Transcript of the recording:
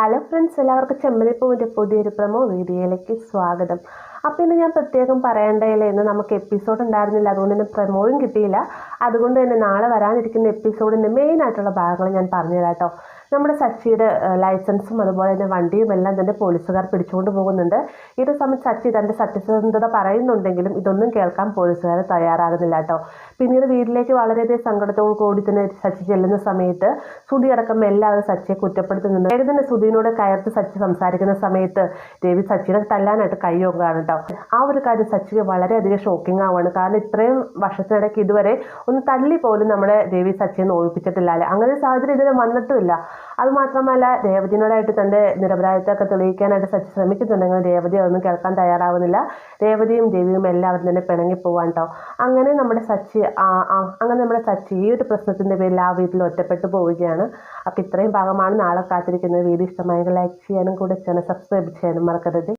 Hello friends, എല്ലാവർക്കും ചെമ്മരിപ്പൂവിൻ്റെ പുതിയൊരു promo വീഡിയോയിലേക്ക് സ്വാഗതം. അപ്പോൾ ഇന്ന് ഞാൻ പ്രത്യേകം പറയേണ്ടതില്ല, ഇന്ന് നമുക്ക് എപ്പിസോഡ് ഉണ്ടായിരുന്നില്ല, അതുകൊണ്ട് തന്നെ പ്രമോയും കിട്ടിയില്ല. അതുകൊണ്ട് തന്നെ നാളെ വരാനിരിക്കുന്ന എപ്പിസോഡിൻ്റെ മെയിൻ ആയിട്ടുള്ള ഭാഗങ്ങൾ ഞാൻ പറഞ്ഞുതരാം കേട്ടോ. നമ്മുടെ സച്ചിയുടെ ലൈസൻസും അതുപോലെ തന്നെ വണ്ടിയും എല്ലാം തന്നെ പോലീസുകാർ പിടിച്ചുകൊണ്ട് പോകുന്നുണ്ട്. ഇത് സമയത്ത് സച്ചി തൻ്റെ സത്യസന്ധത പറയുന്നുണ്ടെങ്കിലും ഇതൊന്നും കേൾക്കാൻ പോലീസുകാർ തയ്യാറാകുന്നില്ല കേട്ടോ. പിന്നീട് വീട്ടിലേക്ക് വളരെയധികം സങ്കടത്തോടു കൂടി തന്നെ സച്ചി ചെല്ലുന്ന സമയത്ത് സുധി അടക്കം എല്ലാവരും സച്ചിയെ കുറ്റപ്പെടുത്തുന്നുണ്ട്. വേഗം തന്നെ സുധീനോട് കയർത്ത് സച്ചി സംസാരിക്കുന്ന സമയത്ത് രവി സച്ചിനെ തല്ലാനായിട്ട് കൈയൊക്കുകയാണ് കേട്ടോ. ആ ഒരു കാര്യം സച്ചിക്ക് വളരെയധികം ഷോക്കിംഗ് ആവുകയാണ്. കാരണം ഇത്രയും വർഷത്തിനിടയ്ക്ക് ഇതുവരെ ഒന്ന് തല്ലി പോലും നമ്മുടെ രവി സച്ചിയെ നോവിപ്പിച്ചിട്ടില്ല അല്ലേ. അങ്ങനെ ഒരു സാഹചര്യം ഇതിന് വന്നിട്ടുമില്ല. അതുമാത്രമല്ല, രേവതിനോടായിട്ട് തൻ്റെ നിരപരാധിത്വമൊക്കെ തെളിയിക്കാനായിട്ട് സച്ചി ശ്രമിക്കുന്നുണ്ടെങ്കിൽ രേവതി അതൊന്നും കേൾക്കാൻ തയ്യാറാവുന്നില്ല. രേവതിയും രവിയും എല്ലാവരും തന്നെ പിണങ്ങി പോവാൻ കേട്ടോ. അങ്ങനെ നമ്മുടെ സച്ചി ഈ ഒരു പ്രശ്നത്തിൻ്റെ പേരിൽ ആ വീട്ടിൽ ഒറ്റപ്പെട്ടു പോവുകയാണ്. അപ്പോൾ ഇത്രയും ഭാഗമാണ് നാളെ കാത്തിരിക്കുന്നത്. വീഡിയോ ഇഷ്ടമായെങ്കിൽ ലൈക്ക് ചെയ്യാനും കൂടെ ചാനൽ സബ്സ്ക്രൈബ് ചെയ്യാനും മറക്കരുത്.